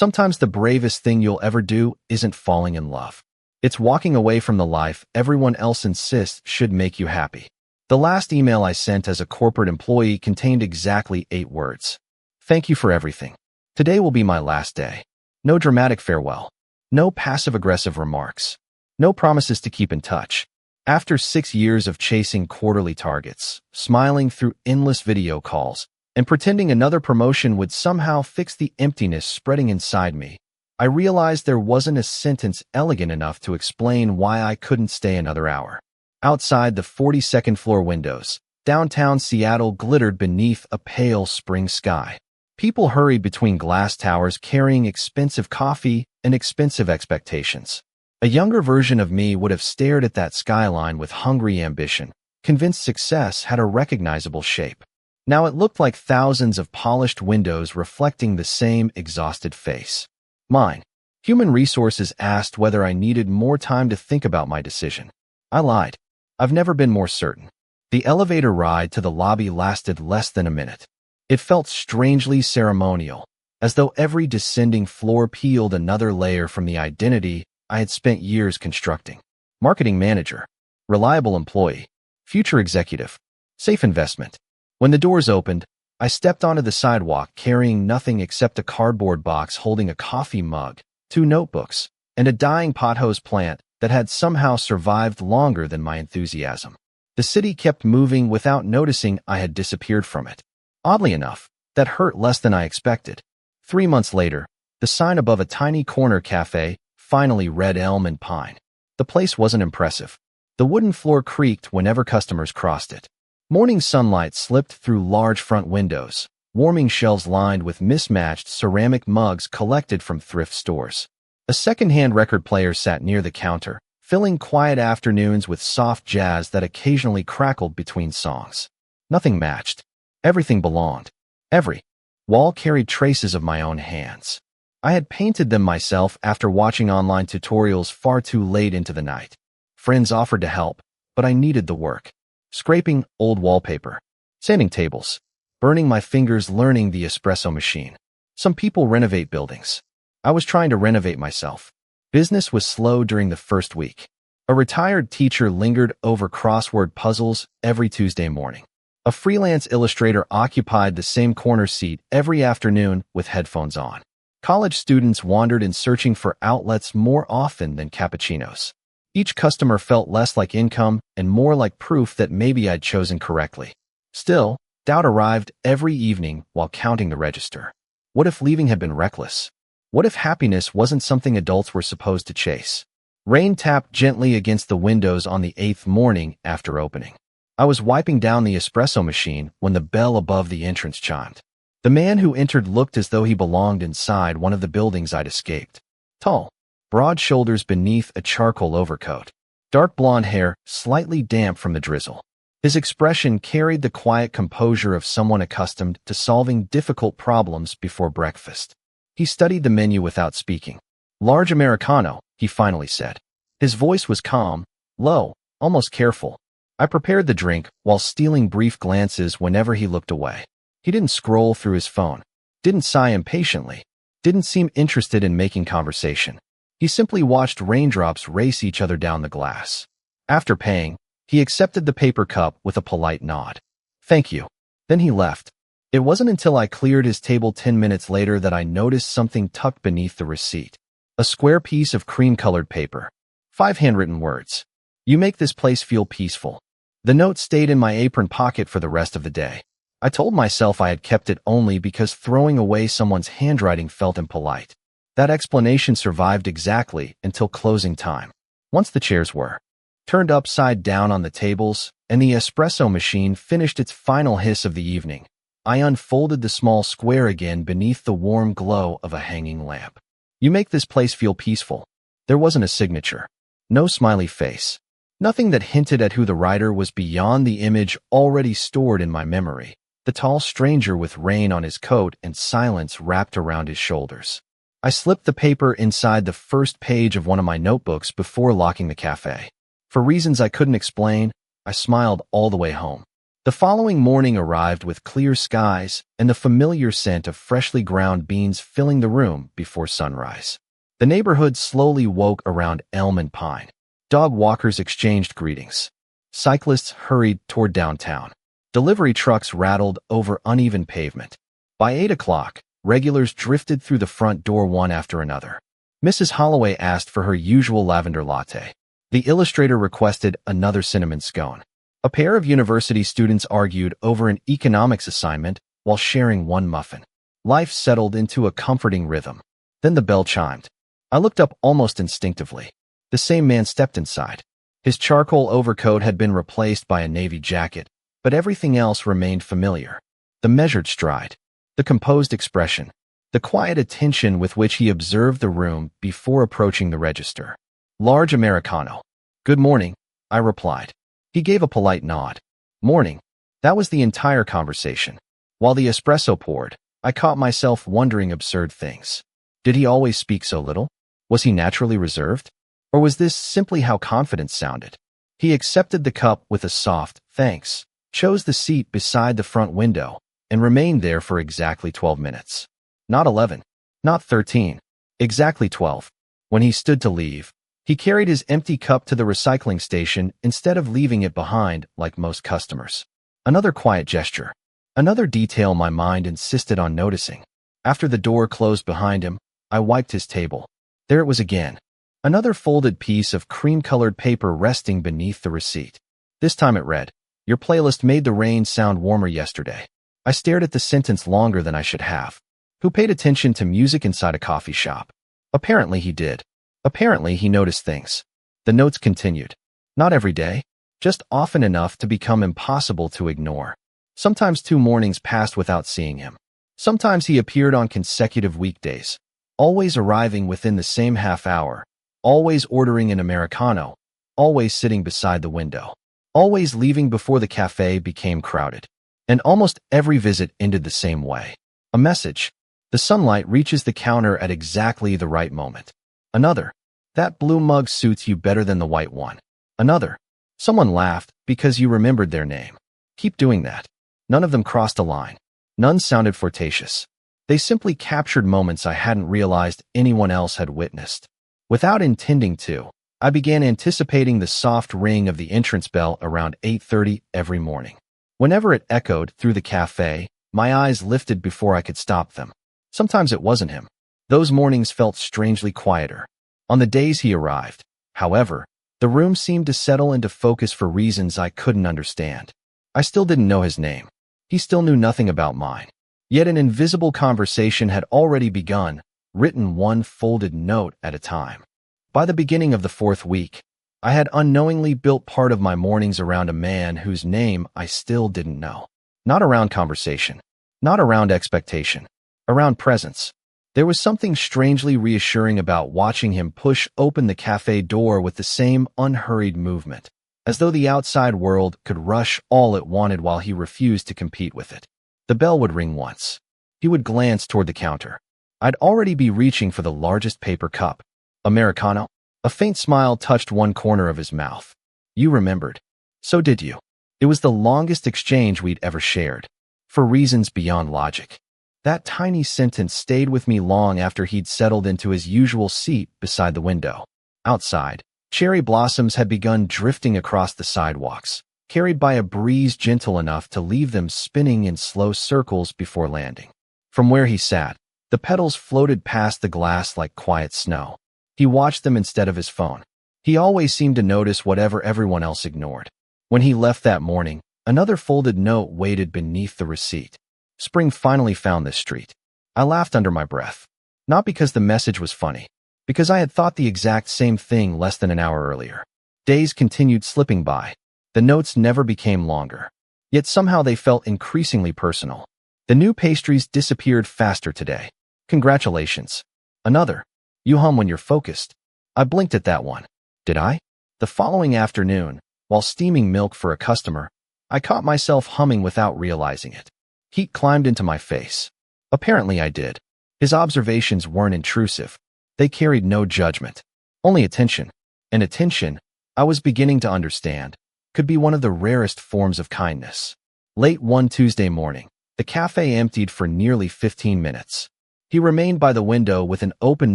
Sometimes the bravest thing you'll ever do isn't falling in love. It's walking away from the life everyone else insists should make you happy. The last email I sent as a corporate employee contained exactly 8 words. Thank you for everything. Today will be my last day. No dramatic farewell. No passive-aggressive remarks. No promises to keep in touch. After 6 years of chasing quarterly targets, smiling through endless video calls, and pretending another promotion would somehow fix the emptiness spreading inside me, I realized there wasn't a sentence elegant enough to explain why I couldn't stay another hour. Outside the 42nd floor windows, downtown Seattle glittered beneath a pale spring sky. People hurried between glass towers carrying expensive coffee and expensive expectations. A younger version of me would have stared at that skyline with hungry ambition, convinced success had a recognizable shape. Now it looked like thousands of polished windows reflecting the same exhausted face. Mine. Human Resources asked whether I needed more time to think about my decision. I lied. I've never been more certain. The elevator ride to the lobby lasted less than a minute. It felt strangely ceremonial, as though every descending floor peeled another layer from the identity I had spent years constructing. Marketing manager, reliable employee, future executive, safe investment. When the doors opened, I stepped onto the sidewalk carrying nothing except a cardboard box holding a coffee mug, 2 notebooks, and a dying pothose plant that had somehow survived longer than my enthusiasm. The city kept moving without noticing I had disappeared from it. Oddly enough, that hurt less than I expected. 3 months later, the sign above a tiny corner cafe finally read Elm and Pine. The place wasn't impressive. The wooden floor creaked whenever customers crossed it. Morning sunlight slipped through large front windows, warming shelves lined with mismatched ceramic mugs collected from thrift stores. A second-hand record player sat near the counter, filling quiet afternoons with soft jazz that occasionally crackled between songs. Nothing matched. Everything belonged. Every wall carried traces of my own hands. I had painted them myself after watching online tutorials far too late into the night. Friends offered to help, but I needed the work. Scraping old wallpaper, sanding tables, burning my fingers learning the espresso machine. Some people renovate buildings. I was trying to renovate myself. Business was slow during the first week. A retired teacher lingered over crossword puzzles every Tuesday morning. A freelance illustrator occupied the same corner seat every afternoon with headphones on. College students wandered in searching for outlets more often than cappuccinos. Each customer felt less like income and more like proof that maybe I'd chosen correctly. Still, doubt arrived every evening while counting the register. What if leaving had been reckless? What if happiness wasn't something adults were supposed to chase? Rain tapped gently against the windows on the 8th morning after opening. I was wiping down the espresso machine when the bell above the entrance chimed. The man who entered looked as though he belonged inside one of the buildings I'd escaped. Tall, broad shoulders beneath a charcoal overcoat. Dark blonde hair, slightly damp from the drizzle. His expression carried the quiet composure of someone accustomed to solving difficult problems before breakfast. He studied the menu without speaking. "Large Americano," he finally said. His voice was calm, low, almost careful. I prepared the drink while stealing brief glances whenever he looked away. He didn't scroll through his phone, didn't sigh impatiently, didn't seem interested in making conversation. He simply watched raindrops race each other down the glass. After paying, he accepted the paper cup with a polite nod. "Thank you." Then he left. It wasn't until I cleared his table 10 minutes later that I noticed something tucked beneath the receipt. A square piece of cream-colored paper. 5 handwritten words. "You make this place feel peaceful." The note stayed in my apron pocket for the rest of the day. I told myself I had kept it only because throwing away someone's handwriting felt impolite. That explanation survived exactly until closing time. Once the chairs were turned upside down on the tables and the espresso machine finished its final hiss of the evening, I unfolded the small square again beneath the warm glow of a hanging lamp. "You make this place feel peaceful." There wasn't a signature. No smiley face. Nothing that hinted at who the writer was beyond the image already stored in my memory. The tall stranger with rain on his coat and silence wrapped around his shoulders. I slipped the paper inside the first page of one of my notebooks before locking the cafe. For reasons I couldn't explain, I smiled all the way home. The following morning arrived with clear skies and the familiar scent of freshly ground beans filling the room before sunrise. The neighborhood slowly woke around elm and pine. Dog walkers exchanged greetings. Cyclists hurried toward downtown. Delivery trucks rattled over uneven pavement. By 8 o'clock, regulars drifted through the front door one after another. Mrs. Holloway asked for her usual lavender latte. The illustrator requested another cinnamon scone. A pair of university students argued over an economics assignment while sharing one muffin. Life settled into a comforting rhythm. Then the bell chimed. I looked up almost instinctively. The same man stepped inside. His charcoal overcoat had been replaced by a navy jacket, but everything else remained familiar. The measured stride, the composed expression, the quiet attention with which he observed the room before approaching the register. Large Americano. Good morning, I replied. He gave a polite nod. Morning. That was the entire conversation. While the espresso poured, I caught myself wondering absurd things. Did he always speak so little? Was he naturally reserved? Or was this simply how confidence sounded? He accepted the cup with a soft, thanks, chose the seat beside the front window, and remained there for exactly 12 minutes. Not 11. Not 13. Exactly 12. When he stood to leave, he carried his empty cup to the recycling station instead of leaving it behind like most customers. Another quiet gesture. Another detail my mind insisted on noticing. After the door closed behind him, I wiped his table. There it was again. Another folded piece of cream-colored paper resting beneath the receipt. This time it read, "Your playlist made the rain sound warmer yesterday." I stared at the sentence longer than I should have. Who paid attention to music inside a coffee shop? Apparently he did. Apparently he noticed things. The notes continued. Not every day, just often enough to become impossible to ignore. Sometimes 2 mornings passed without seeing him. Sometimes he appeared on consecutive weekdays, always arriving within the same half hour, always ordering an Americano, always sitting beside the window, always leaving before the cafe became crowded. And almost every visit ended the same way. A message. The sunlight reaches the counter at exactly the right moment. Another. That blue mug suits you better than the white one. Another. Someone laughed because you remembered their name. Keep doing that. None of them crossed a line. None sounded flirtatious. They simply captured moments I hadn't realized anyone else had witnessed. Without intending to, I began anticipating the soft ring of the entrance bell around 8:30 every morning. Whenever it echoed through the cafe, my eyes lifted before I could stop them. Sometimes it wasn't him. Those mornings felt strangely quieter. On the days he arrived, however, the room seemed to settle into focus for reasons I couldn't understand. I still didn't know his name. He still knew nothing about mine. Yet an invisible conversation had already begun, written one folded note at a time. By the beginning of the 4th week, I had unknowingly built part of my mornings around a man whose name I still didn't know. Not around conversation, not around expectation, around presence. There was something strangely reassuring about watching him push open the cafe door with the same unhurried movement, as though the outside world could rush all it wanted while he refused to compete with it. The bell would ring once. He would glance toward the counter. I'd already be reaching for the largest paper cup. Americano? A faint smile touched one corner of his mouth. You remembered. So did you. It was the longest exchange we'd ever shared, for reasons beyond logic. That tiny sentence stayed with me long after he'd settled into his usual seat beside the window. Outside, cherry blossoms had begun drifting across the sidewalks, carried by a breeze gentle enough to leave them spinning in slow circles before landing. From where he sat, the petals floated past the glass like quiet snow. He watched them instead of his phone. He always seemed to notice whatever everyone else ignored. When he left that morning, another folded note waited beneath the receipt. Spring finally found this street. I laughed under my breath. Not because the message was funny, because I had thought the exact same thing less than an hour earlier. Days continued slipping by. The notes never became longer. Yet somehow they felt increasingly personal. The new pastries disappeared faster today. Congratulations. Another. You hum when you're focused. I blinked at that one. Did I? The following afternoon, while steaming milk for a customer, I caught myself humming without realizing it. Heat climbed into my face. Apparently I did. His observations weren't intrusive. They carried no judgment, only attention. And attention, I was beginning to understand, could be one of the rarest forms of kindness. Late one Tuesday morning, the cafe emptied for nearly 15 minutes. He remained by the window with an open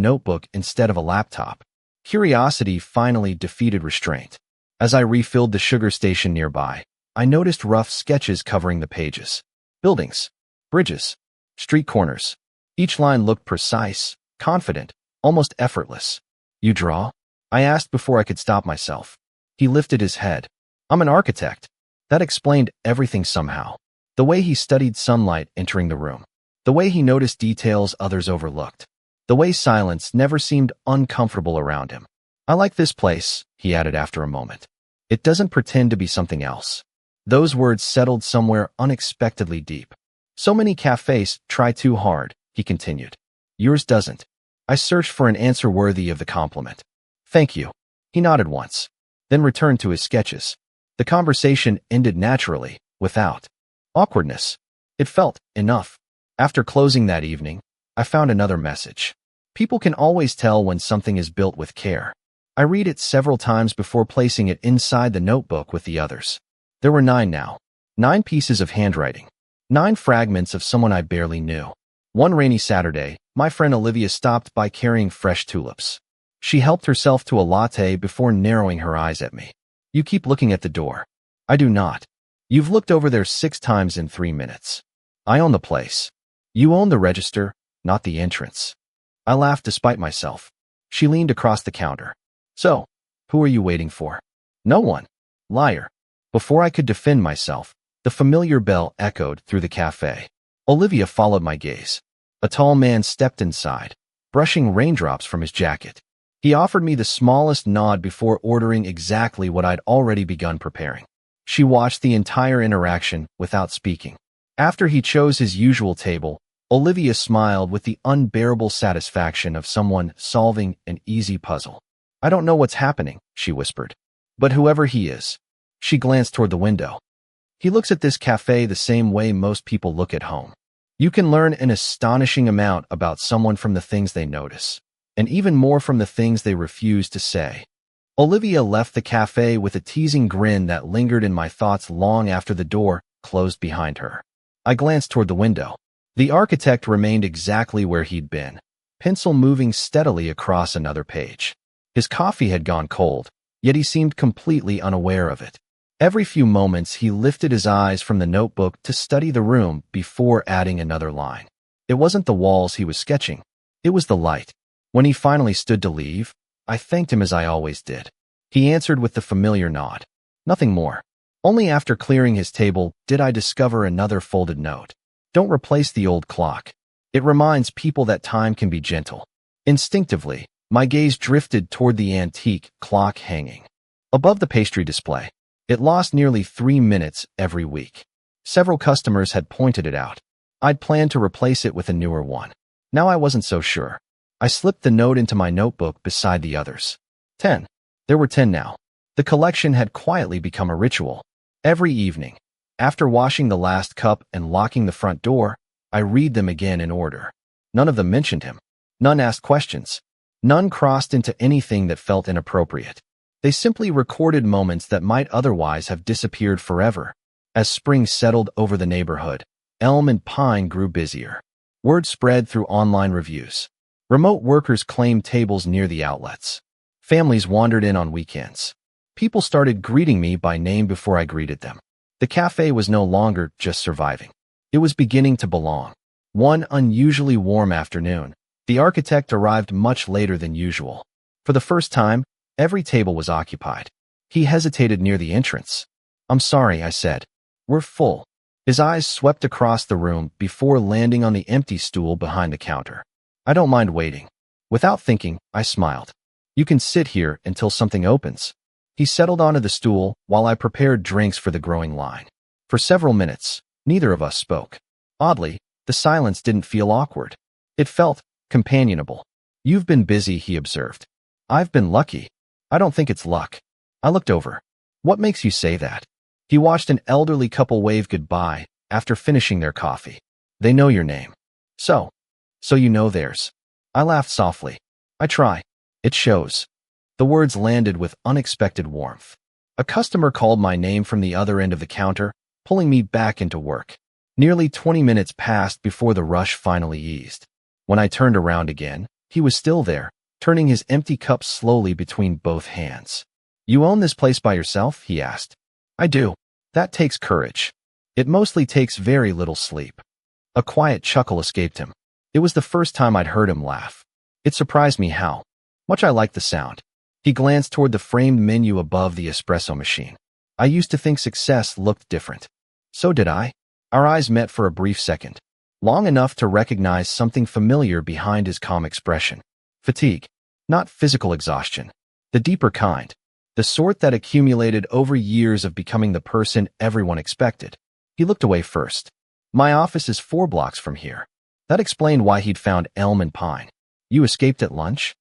notebook instead of a laptop. Curiosity finally defeated restraint. As I refilled the sugar station nearby, I noticed rough sketches covering the pages. Buildings, bridges, street corners. Each line looked precise, confident, almost effortless. "You draw?" I asked before I could stop myself. He lifted his head. "I'm an architect." That explained everything somehow. The way he studied sunlight entering the room. The way he noticed details others overlooked. The way silence never seemed uncomfortable around him. "I like this place," he added after a moment. "It doesn't pretend to be something else." Those words settled somewhere unexpectedly deep. "So many cafes try too hard," he continued. "Yours doesn't." I searched for an answer worthy of the compliment. "Thank you." He nodded once, then returned to his sketches. The conversation ended naturally, without awkwardness. It felt enough. After closing that evening, I found another message. People can always tell when something is built with care. I read it several times before placing it inside the notebook with the others. There were 9 now. 9 pieces of handwriting. 9 fragments of someone I barely knew. One rainy Saturday, my friend Olivia stopped by carrying fresh tulips. She helped herself to a latte before narrowing her eyes at me. "You keep looking at the door." "I do not." "You've looked over there 6 times in 3 minutes." "I own the place." "You own the register, not the entrance." I laughed despite myself. She leaned across the counter. "So, who are you waiting for?" "No one." "Liar." Before I could defend myself, the familiar bell echoed through the cafe. Olivia followed my gaze. A tall man stepped inside, brushing raindrops from his jacket. He offered me the smallest nod before ordering exactly what I'd already begun preparing. She watched the entire interaction without speaking. After he chose his usual table, Olivia smiled with the unbearable satisfaction of someone solving an easy puzzle. "I don't know what's happening," she whispered. "But whoever he is." She glanced toward the window. "He looks at this cafe the same way most people look at home." You can learn an astonishing amount about someone from the things they notice, and even more from the things they refuse to say. Olivia left the cafe with a teasing grin that lingered in my thoughts long after the door closed behind her. I glanced toward the window. The architect remained exactly where he'd been, pencil moving steadily across another page. His coffee had gone cold, yet he seemed completely unaware of it. Every few moments he lifted his eyes from the notebook to study the room before adding another line. It wasn't the walls he was sketching, it was the light. When he finally stood to leave, I thanked him as I always did. He answered with the familiar nod. Nothing more. Only after clearing his table did I discover another folded note. "Don't replace the old clock. It reminds people that time can be gentle." Instinctively, my gaze drifted toward the antique clock hanging above the pastry display. It lost nearly 3 minutes every week. Several customers had pointed it out. I'd planned to replace it with a newer one. Now I wasn't so sure. I slipped the note into my notebook beside the others. 10. There were 10 now. The collection had quietly become a ritual. Every evening, after washing the last cup and locking the front door, I read them again in order. None of them mentioned him. None asked questions. None crossed into anything that felt inappropriate. They simply recorded moments that might otherwise have disappeared forever. As spring settled over the neighborhood, elm and pine grew busier. Word spread through online reviews. Remote workers claimed tables near the outlets. Families wandered in on weekends. People started greeting me by name before I greeted them. The cafe was no longer just surviving. It was beginning to belong. One unusually warm afternoon, the architect arrived much later than usual. For the first time, every table was occupied. He hesitated near the entrance. "I'm sorry," I said. "We're full." His eyes swept across the room before landing on the empty stool behind the counter. "I don't mind waiting." Without thinking, I smiled. "You can sit here until something opens." He settled onto the stool while I prepared drinks for the growing line. For several minutes, neither of us spoke. Oddly, the silence didn't feel awkward. It felt companionable. "You've been busy," he observed. "I've been lucky." "I don't think it's luck." I looked over. "What makes you say that?" He watched an elderly couple wave goodbye after finishing their coffee. "They know your name." So you know theirs." I laughed softly. "I try. It shows." The words landed with unexpected warmth. A customer called my name from the other end of the counter, pulling me back into work. Nearly 20 minutes passed before the rush finally eased. When I turned around again, he was still there, turning his empty cup slowly between both hands. "You own this place by yourself?" he asked. "I do." "That takes courage." "It mostly takes very little sleep." A quiet chuckle escaped him. It was the first time I'd heard him laugh. It surprised me how much I liked the sound. He glanced toward the framed menu above the espresso machine. "I used to think success looked different." So did I. Our eyes met for a brief second, long enough to recognize something familiar behind his calm expression. Fatigue. Not physical exhaustion. The deeper kind. The sort that accumulated over years of becoming the person everyone expected. He looked away first. "My office is 4 blocks from here." That explained why he'd found elm and pine. "You escaped at lunch?"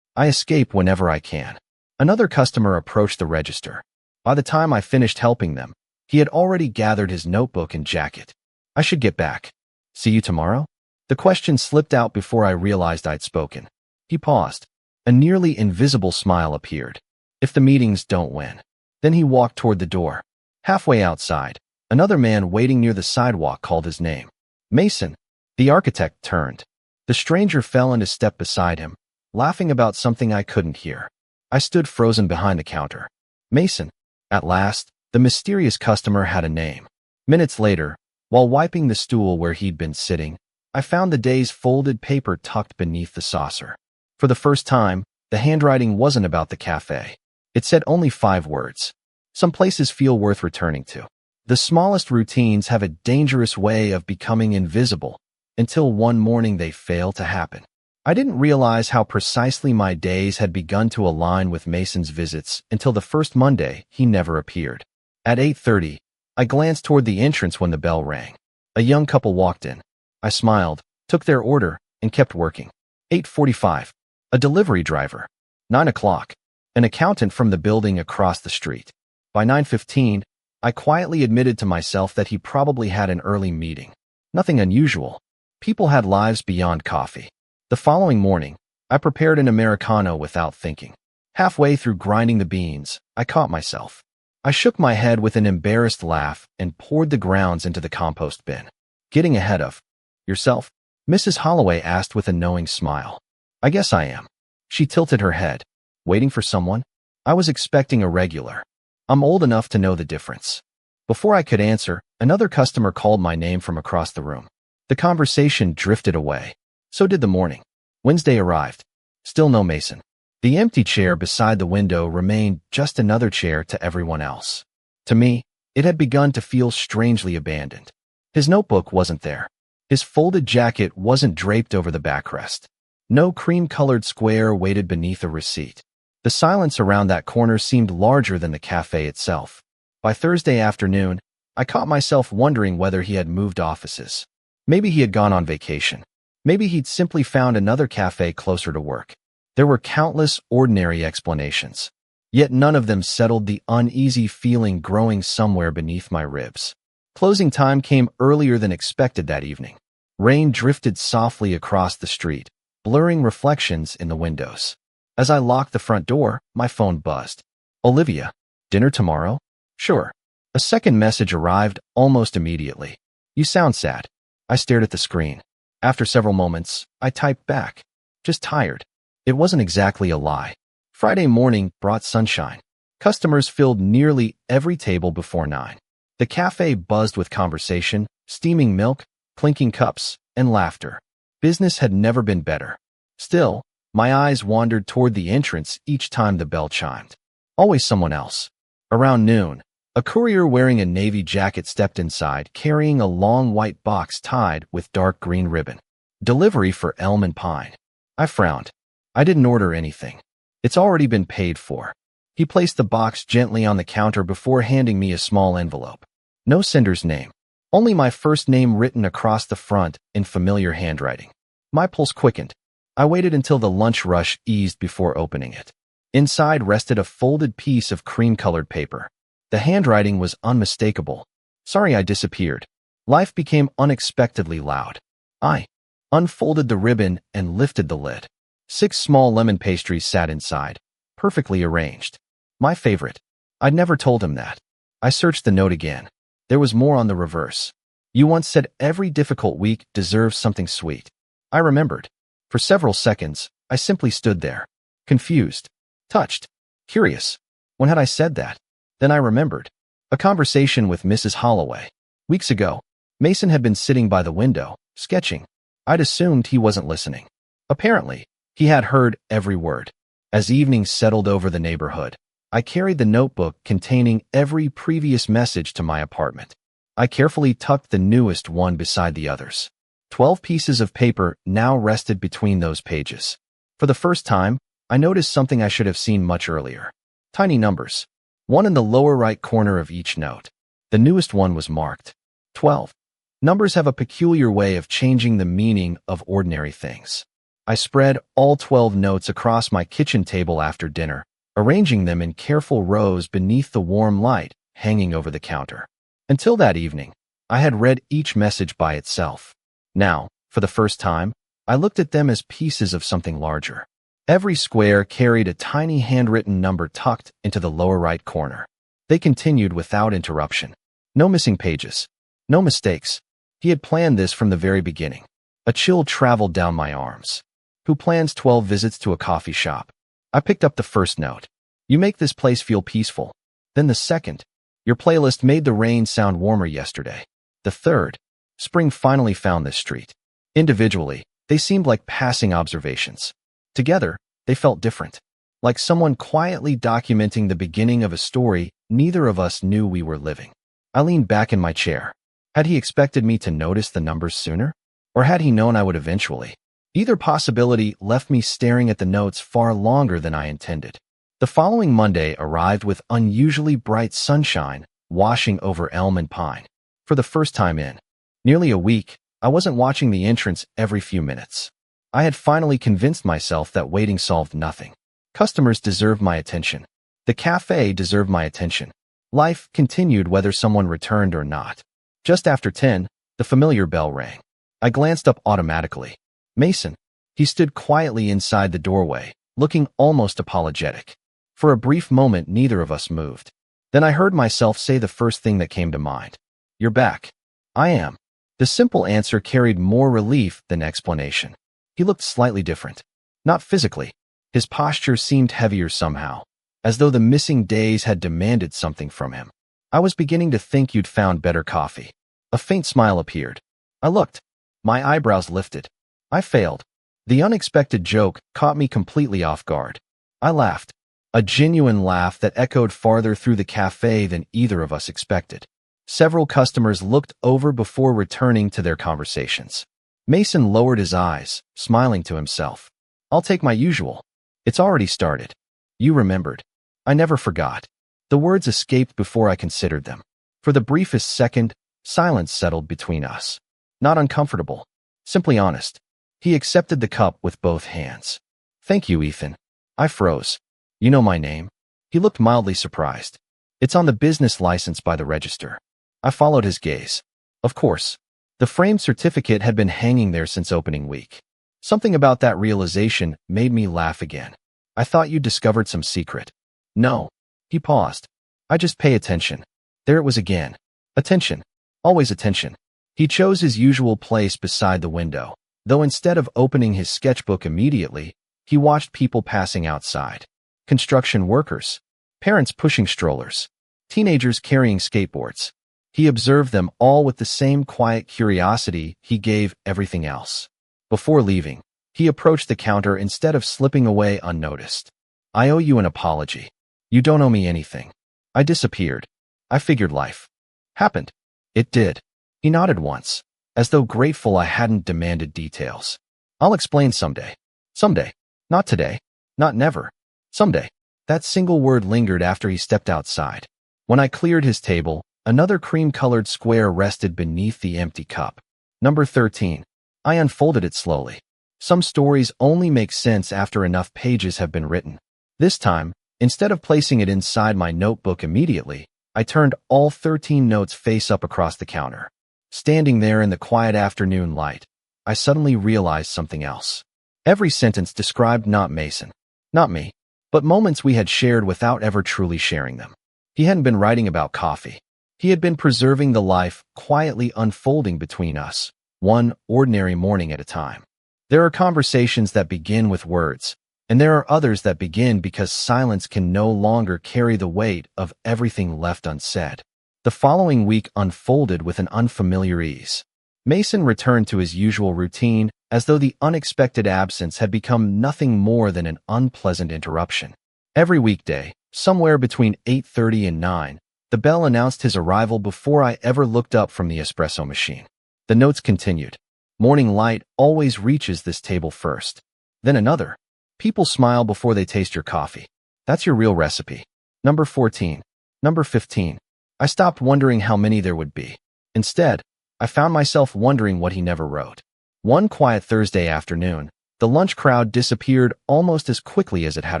"I escape whenever I can." Another customer approached the register. By the time I finished helping them, he had already gathered his notebook and jacket. "I should get back." "See you tomorrow?" The question slipped out before I realized I'd spoken. He paused. A nearly invisible smile appeared. "If the meetings don't win." Then he walked toward the door. Halfway outside, another man waiting near the sidewalk called his name. "Mason." The architect turned. The stranger fell into step beside him, laughing about something I couldn't hear. I stood frozen behind the counter. Mason. At last, the mysterious customer had a name. Minutes later, while wiping the stool where he'd been sitting, I found the day's folded paper tucked beneath the saucer. For the first time, the handwriting wasn't about the café. It said only 5 words. "Some places feel worth returning to. The smallest routines have a dangerous way of becoming invisible until one morning they fail to happen." I didn't realize how precisely my days had begun to align with Mason's visits until the first Monday he never appeared. At 8:30, I glanced toward the entrance when the bell rang. A young couple walked in. I smiled, took their order, and kept working. 8:45. A delivery driver. 9 o'clock. An accountant from the building across the street. By 9:15, I quietly admitted to myself that he probably had an early meeting. Nothing unusual. People had lives beyond coffee. The following morning, I prepared an Americano without thinking. Halfway through grinding the beans, I caught myself. I shook my head with an embarrassed laugh and poured the grounds into the compost bin. "Getting ahead of yourself?" Mrs. Holloway asked with a knowing smile. "I guess I am." She tilted her head. "Waiting for someone?" I was expecting a regular. I'm old enough to know the difference. Before I could answer, another customer called my name from across the room. The conversation drifted away. So did the morning. Wednesday arrived. Still no Mason. The empty chair beside the window remained just another chair to everyone else. To me, it had begun to feel strangely abandoned. His notebook wasn't there. His folded jacket wasn't draped over the backrest. No cream-colored square waited beneath a receipt. The silence around that corner seemed larger than the cafe itself. By Thursday afternoon, I caught myself wondering whether he had moved offices. Maybe he had gone on vacation. Maybe he'd simply found another cafe closer to work. There were countless ordinary explanations, yet none of them settled the uneasy feeling growing somewhere beneath my ribs. Closing time came earlier than expected that evening. Rain drifted softly across the street, blurring reflections in the windows. As I locked the front door, my phone buzzed. "Olivia, dinner tomorrow?" "Sure." A second message arrived almost immediately. "You sound sad." I stared at the screen. After several moments, I typed back. "Just tired." It wasn't exactly a lie. Friday morning brought sunshine. Customers filled nearly every table before 9. The cafe buzzed with conversation, steaming milk, clinking cups, and laughter. Business had never been better. Still, my eyes wandered toward the entrance each time the bell chimed. Always someone else. Around noon, a courier wearing a navy jacket stepped inside, carrying a long white box tied with dark green ribbon. "Delivery for elm and pine." I frowned. I didn't order anything. It's already been paid for. He placed the box gently on the counter before handing me a small envelope. No sender's name. Only my first name written across the front in familiar handwriting. My pulse quickened. I waited until the lunch rush eased before opening it. Inside rested a folded piece of cream-colored paper. The handwriting was unmistakable. "Sorry I disappeared." Life became unexpectedly loud. I unfolded the ribbon and lifted the lid. 6 small lemon pastries sat inside, perfectly arranged. My favorite. I'd never told him that. I searched the note again. There was more on the reverse. You once said every difficult week deserves something sweet. I remembered. For several seconds, I simply stood there, confused, touched, curious. When had I said that? Then I remembered. A conversation with Mrs. Holloway. Weeks ago, Mason had been sitting by the window, sketching. I'd assumed he wasn't listening. Apparently, he had heard every word. As evening settled over the neighborhood, I carried the notebook containing every previous message to my apartment. I carefully tucked the newest one beside the others. 12 pieces of paper now rested between those pages. For the first time, I noticed something I should have seen much earlier. Tiny numbers. One in the lower right corner of each note. The newest one was marked 12. Numbers have a peculiar way of changing the meaning of ordinary things. I spread all 12 notes across my kitchen table after dinner, arranging them in careful rows beneath the warm light hanging over the counter. Until that evening, I had read each message by itself. Now, for the first time, I looked at them as pieces of something larger. Every square carried a tiny handwritten number tucked into the lower right corner. They continued without interruption. No missing pages. No mistakes. He had planned this from the very beginning. A chill traveled down my arms. Who plans 12 visits to a coffee shop? I picked up the first note. You make this place feel peaceful. Then the second. Your playlist made the rain sound warmer yesterday. The third. Spring finally found this street. Individually, they seemed like passing observations. Together, they felt different. Like someone quietly documenting the beginning of a story neither of us knew we were living. I leaned back in my chair. Had he expected me to notice the numbers sooner? Or had he known I would eventually? Either possibility left me staring at the notes far longer than I intended. The following Monday arrived with unusually bright sunshine washing over elm and pine. For the first time in nearly a week, I wasn't watching the entrance every few minutes. I had finally convinced myself that waiting solved nothing. Customers deserved my attention. The café deserved my attention. Life continued whether someone returned or not. Just after 10, the familiar bell rang. I glanced up automatically. Mason. He stood quietly inside the doorway, looking almost apologetic. For a brief moment, neither of us moved. Then I heard myself say the first thing that came to mind. You're back. I am. The simple answer carried more relief than explanation. He looked slightly different. Not physically. His posture seemed heavier somehow, as though the missing days had demanded something from him. I was beginning to think you'd found better coffee. A faint smile appeared. I looked. My eyebrows lifted. I failed. The unexpected joke caught me completely off guard. I laughed. A genuine laugh that echoed farther through the cafe than either of us expected. Several customers looked over before returning to their conversations. Mason lowered his eyes, smiling to himself. I'll take my usual. It's already started. You remembered. I never forgot. The words escaped before I considered them. For the briefest second, silence settled between us. Not uncomfortable. Simply honest. He accepted the cup with both hands. Thank you, Ethan. I froze. You know my name? He looked mildly surprised. It's on the business license by the register. I followed his gaze. Of course. The framed certificate had been hanging there since opening week. Something about that realization made me laugh again. I thought you discovered some secret. No. He paused. I just pay attention. There it was again. Attention. Always attention. He chose his usual place beside the window, though instead of opening his sketchbook immediately, he watched people passing outside. Construction workers. Parents pushing strollers. Teenagers carrying skateboards. He observed them all with the same quiet curiosity he gave everything else. Before leaving, he approached the counter instead of slipping away unnoticed. I owe you an apology. You don't owe me anything. I disappeared. I figured life happened. It did. He nodded once, as though grateful I hadn't demanded details. I'll explain someday. Someday. Not today. Not never. Someday. That single word lingered after he stepped outside. When I cleared his table, another cream-colored square rested beneath the empty cup. Number 13. I unfolded it slowly. Some stories only make sense after enough pages have been written. This time, instead of placing it inside my notebook immediately, I turned all 13 notes face up across the counter. Standing there in the quiet afternoon light, I suddenly realized something else. Every sentence described not Mason, not me, but moments we had shared without ever truly sharing them. He hadn't been writing about coffee. He had been preserving the life quietly unfolding between us, one ordinary morning at a time. There are conversations that begin with words, and there are others that begin because silence can no longer carry the weight of everything left unsaid. The following week unfolded with an unfamiliar ease. Mason returned to his usual routine as though the unexpected absence had become nothing more than an unpleasant interruption. Every weekday, somewhere between 8:30 and 9, the bell announced his arrival before I ever looked up from the espresso machine. The notes continued. Morning light always reaches this table first. Then another. People smile before they taste your coffee. That's your real recipe. Number 14. Number 15. I stopped wondering how many there would be. Instead, I found myself wondering what he never wrote. One quiet Thursday afternoon, the lunch crowd disappeared almost as quickly as it had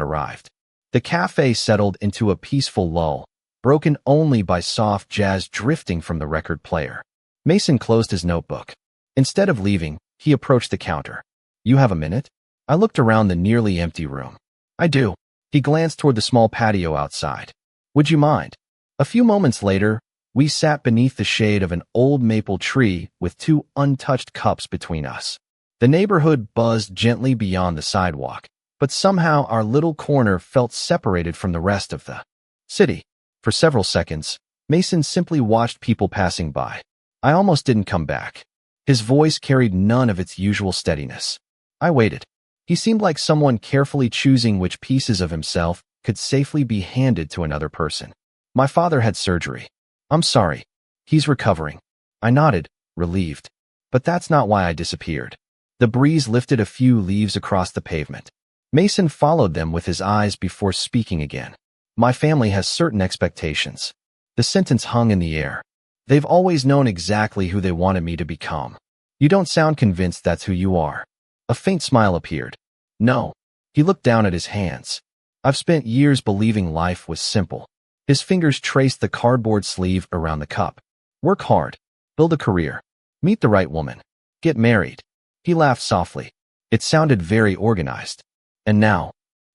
arrived. The cafe settled into a peaceful lull, broken only by soft jazz drifting from the record player. Mason closed his notebook. Instead of leaving, he approached the counter. "You have a minute?" I looked around the nearly empty room. "I do." He glanced toward the small patio outside. "Would you mind?" A few moments later, we sat beneath the shade of an old maple tree with two untouched cups between us. The neighborhood buzzed gently beyond the sidewalk, but somehow our little corner felt separated from the rest of the city. For several seconds, Mason simply watched people passing by. I almost didn't come back. His voice carried none of its usual steadiness. I waited. He seemed like someone carefully choosing which pieces of himself could safely be handed to another person. "My father had surgery." "I'm sorry. He's recovering." I nodded, relieved. But that's not why I disappeared. The breeze lifted a few leaves across the pavement. Mason followed them with his eyes before speaking again. "My family has certain expectations." The sentence hung in the air. "They've always known exactly who they wanted me to become." "You don't sound convinced that's who you are." A faint smile appeared. "No." He looked down at his hands. "I've spent years believing life was simple." His fingers traced the cardboard sleeve around the cup. "Work hard. Build a career. Meet the right woman. Get married." He laughed softly. It sounded very organized. "And now?"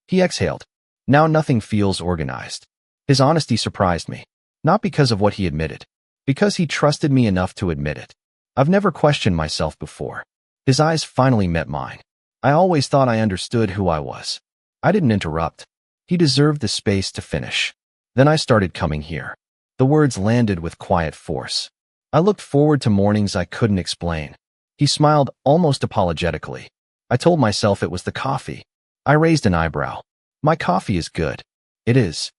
He exhaled. "Now nothing feels organized." His honesty surprised me. Not because of what he admitted. Because he trusted me enough to admit it. I've never questioned myself before. His eyes finally met mine. I always thought I understood who I was. I didn't interrupt. He deserved the space to finish. Then I started coming here. The words landed with quiet force. I looked forward to mornings I couldn't explain. He smiled almost apologetically. I told myself it was the coffee. I raised an eyebrow. "My coffee is good." "It is."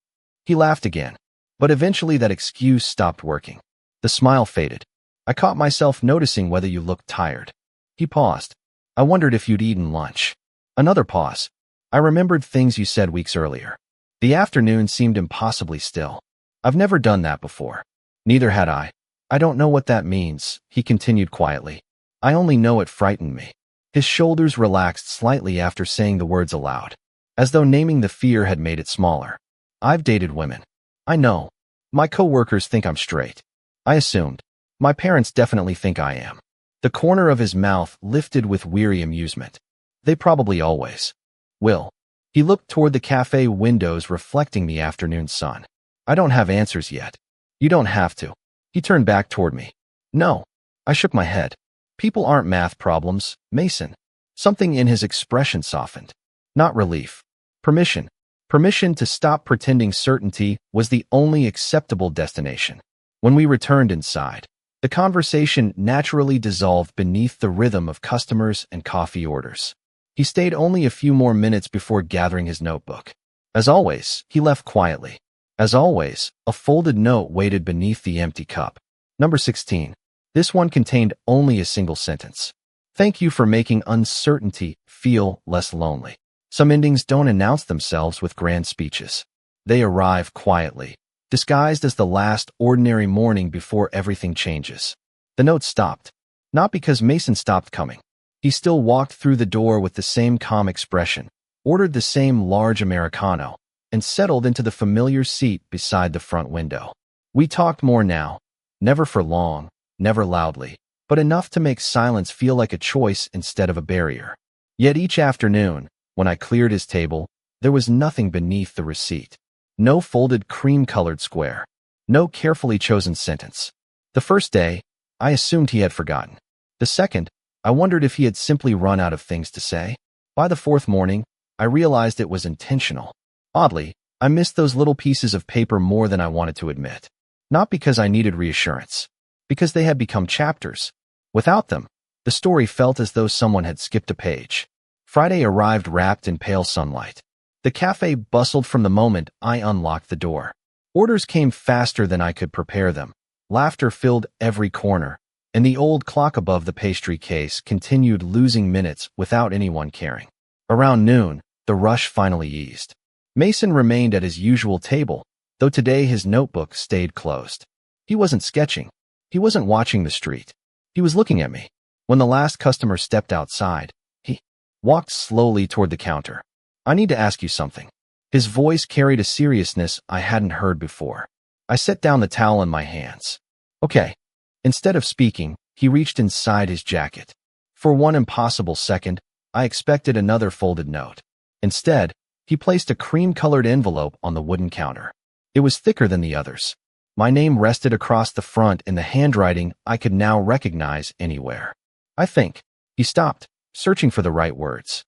He laughed again. But eventually that excuse stopped working. The smile faded. "I caught myself noticing whether you looked tired." He paused. "I wondered if you'd eaten lunch." Another pause. "I remembered things you said weeks earlier." The afternoon seemed impossibly still. "I've never done that before." "Neither had I." "I don't know what that means," he continued quietly. "I only know it frightened me." His shoulders relaxed slightly after saying the words aloud, as though naming the fear had made it smaller. "I've dated women. I know. My coworkers think I'm straight. I assumed. My parents definitely think I am." The corner of his mouth lifted with weary amusement. "They probably always will." He looked toward the cafe windows reflecting the afternoon sun. "I don't have answers yet." "You don't have to." He turned back toward me. "No." I shook my head. "People aren't math problems, Mason." Something in his expression softened. Not relief. Permission. Permission to stop pretending certainty was the only acceptable destination. When we returned inside, the conversation naturally dissolved beneath the rhythm of customers and coffee orders. He stayed only a few more minutes before gathering his notebook. As always, he left quietly. As always, a folded note waited beneath the empty cup. Number 16. This one contained only a single sentence. "Thank you for making uncertainty feel less lonely." Some endings don't announce themselves with grand speeches. They arrive quietly, disguised as the last ordinary morning before everything changes. The note stopped. Not because Mason stopped coming. He still walked through the door with the same calm expression, ordered the same large Americano, and settled into the familiar seat beside the front window. We talked more now. Never for long, never loudly, but enough to make silence feel like a choice instead of a barrier. Yet each afternoon, when I cleared his table, there was nothing beneath the receipt. No folded cream-colored square. No carefully chosen sentence. The first day, I assumed he had forgotten. The second, I wondered if he had simply run out of things to say. By the fourth morning, I realized it was intentional. Oddly, I missed those little pieces of paper more than I wanted to admit. Not because I needed reassurance, because they had become chapters. Without them, the story felt as though someone had skipped a page. Friday arrived wrapped in pale sunlight. The cafe bustled from the moment I unlocked the door. Orders came faster than I could prepare them. Laughter filled every corner, and the old clock above the pastry case continued losing minutes without anyone caring. Around noon, the rush finally eased. Mason remained at his usual table, though today his notebook stayed closed. He wasn't sketching. He wasn't watching the street. He was looking at me. When the last customer stepped outside, he walked slowly toward the counter. "I need to ask you something." His voice carried a seriousness I hadn't heard before. I set down the towel in my hands. "Okay." Instead of speaking, he reached inside his jacket. For one impossible second, I expected another folded note. Instead, he placed a cream-colored envelope on the wooden counter. It was thicker than the others. My name rested across the front in the handwriting I could now recognize anywhere. I think. He stopped, searching for the right words.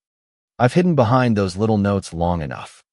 "I've hidden behind those little notes long enough."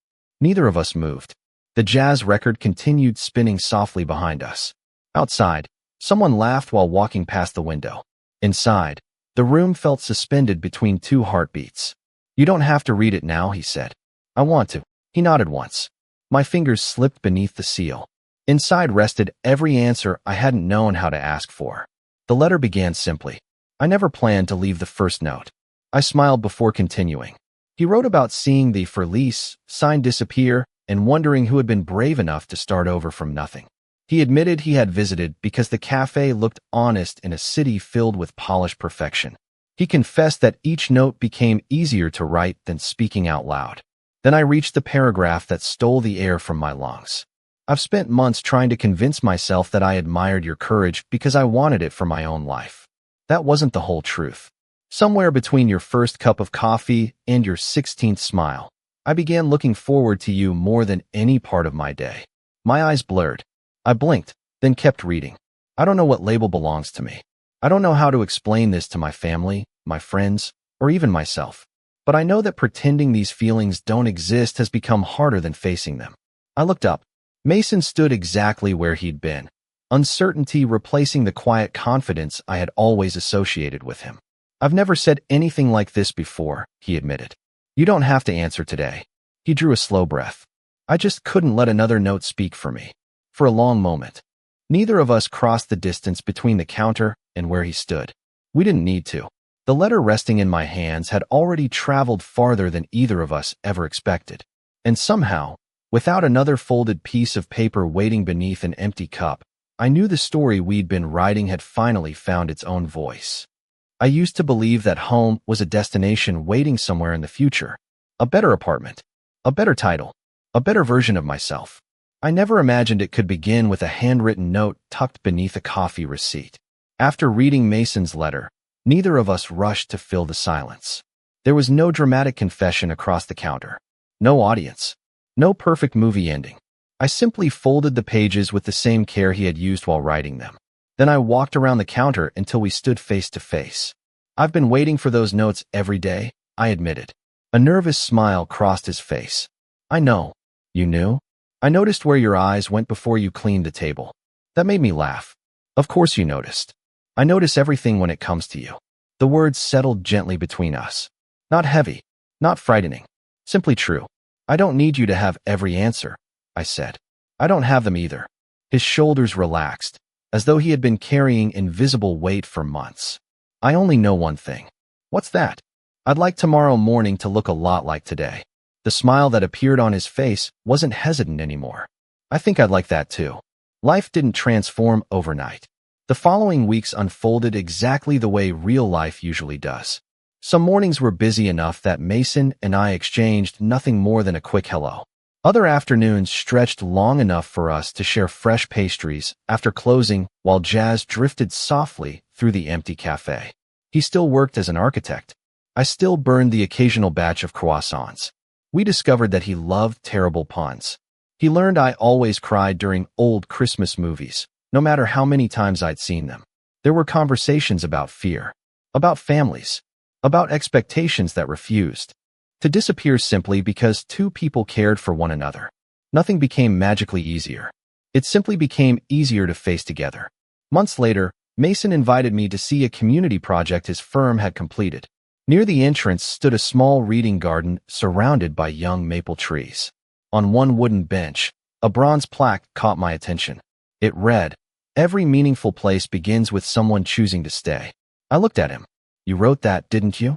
Neither of us moved. The jazz record continued spinning softly behind us. Outside, someone laughed while walking past the window. Inside, the room felt suspended between two heartbeats. "You don't have to read it now," he said. "I want to." He nodded once. My fingers slipped beneath the seal. Inside rested every answer I hadn't known how to ask for. The letter began simply. I never planned to leave the first note. I smiled before continuing. He wrote about seeing the for lease sign disappear and wondering who had been brave enough to start over from nothing. He admitted he had visited because the cafe looked honest in a city filled with polished perfection. He confessed that each note became easier to write than speaking out loud. Then I reached the paragraph that stole the air from my lungs. "I've spent months trying to convince myself that I admired your courage because I wanted it for my own life. That wasn't the whole truth. Somewhere between your first cup of coffee and your 16th smile, I began looking forward to you more than any part of my day." My eyes blurred. I blinked, then kept reading. I don't know what label belongs to me. I don't know how to explain this to my family, my friends, or even myself. But I know that pretending these feelings don't exist has become harder than facing them. I looked up. Mason stood exactly where he'd been, uncertainty replacing the quiet confidence I had always associated with him. "I've never said anything like this before," he admitted. "You don't have to answer today." He drew a slow breath. I just couldn't let another note speak for me. For a long moment, neither of us crossed the distance between the counter and where he stood. We didn't need to. The letter resting in my hands had already traveled farther than either of us ever expected. And somehow, without another folded piece of paper waiting beneath an empty cup, I knew the story we'd been writing had finally found its own voice. I used to believe that home was a destination waiting somewhere in the future. A better apartment, a better title, a better version of myself. I never imagined it could begin with a handwritten note tucked beneath a coffee receipt. After reading Mason's letter, neither of us rushed to fill the silence. There was no dramatic confession across the counter. No audience. No perfect movie ending. I simply folded the pages with the same care he had used while writing them. Then I walked around the counter until we stood face to face. "I've been waiting for those notes every day," I admitted. A nervous smile crossed his face. "I know. You knew? I noticed where your eyes went before you cleaned the table." That made me laugh. "Of course you noticed. I notice everything when it comes to you." The words settled gently between us. Not heavy, not frightening, simply true. "I don't need you to have every answer," I said. "I don't have them either." His shoulders relaxed, as though he had been carrying invisible weight for months. "I only know one thing." "What's that?" "I'd like tomorrow morning to look a lot like today." The smile that appeared on his face wasn't hesitant anymore. "I think I'd like that too." Life didn't transform overnight. The following weeks unfolded exactly the way real life usually does. Some mornings were busy enough that Mason and I exchanged nothing more than a quick hello. Other afternoons stretched long enough for us to share fresh pastries after closing while jazz drifted softly through the empty cafe. He still worked as an architect. I still burned the occasional batch of croissants. We discovered that he loved terrible puns. He learned I always cried during old Christmas movies, no matter how many times I'd seen them. There were conversations about fear, about families, about expectations that refused to disappear simply because two people cared for one another. Nothing became magically easier. It simply became easier to face together. Months later, Mason invited me to see a community project his firm had completed. Near the entrance stood a small reading garden surrounded by young maple trees. On one wooden bench, a bronze plaque caught my attention. It read, "Every meaningful place begins with someone choosing to stay." I looked at him. "You wrote that, didn't you?"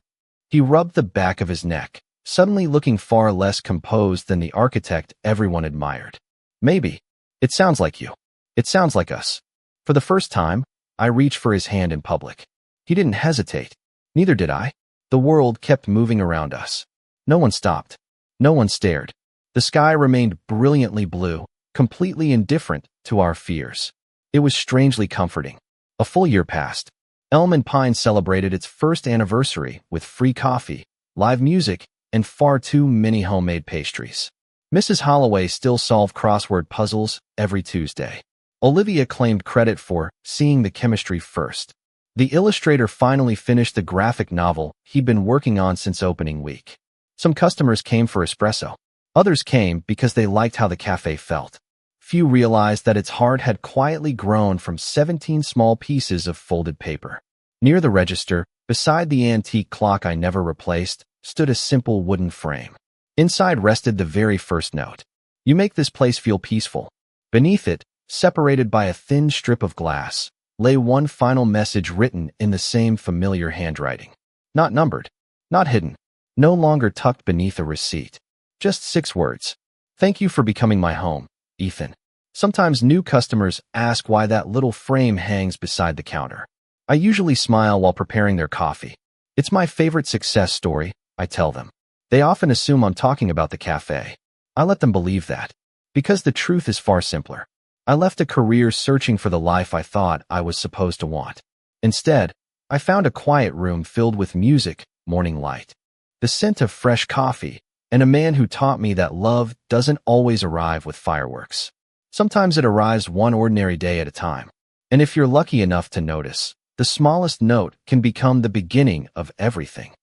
He rubbed the back of his neck, suddenly looking far less composed than the architect everyone admired. "Maybe. It sounds like you. It sounds like us." For the first time, I reached for his hand in public. He didn't hesitate. Neither did I. The world kept moving around us. No one stopped. No one stared. The sky remained brilliantly blue, completely indifferent to our fears. It was strangely comforting. A full year passed. Elm and Pine celebrated its first anniversary with free coffee, live music, and far too many homemade pastries. Mrs. Holloway still solved crossword puzzles every Tuesday. Olivia claimed credit for seeing the chemistry first. The illustrator finally finished the graphic novel he'd been working on since opening week. Some customers came for espresso. Others came because they liked how the cafe felt. Few realized that its heart had quietly grown from 17 small pieces of folded paper. Near the register, beside the antique clock I never replaced, stood a simple wooden frame. Inside rested the very first note. "You make this place feel peaceful." Beneath it, separated by a thin strip of glass, lay one final message written in the same familiar handwriting. Not numbered, not hidden, no longer tucked beneath a receipt. Just 6 words. "Thank you for becoming my home, Ethan." Sometimes new customers ask why that little frame hangs beside the counter. I usually smile while preparing their coffee. "It's my favorite success story," I tell them. They often assume I'm talking about the cafe. I let them believe that, because the truth is far simpler. I left a career searching for the life I thought I was supposed to want. Instead, I found a quiet room filled with music, morning light, the scent of fresh coffee, and a man who taught me that love doesn't always arrive with fireworks. Sometimes it arrives one ordinary day at a time. And if you're lucky enough to notice, the smallest note can become the beginning of everything.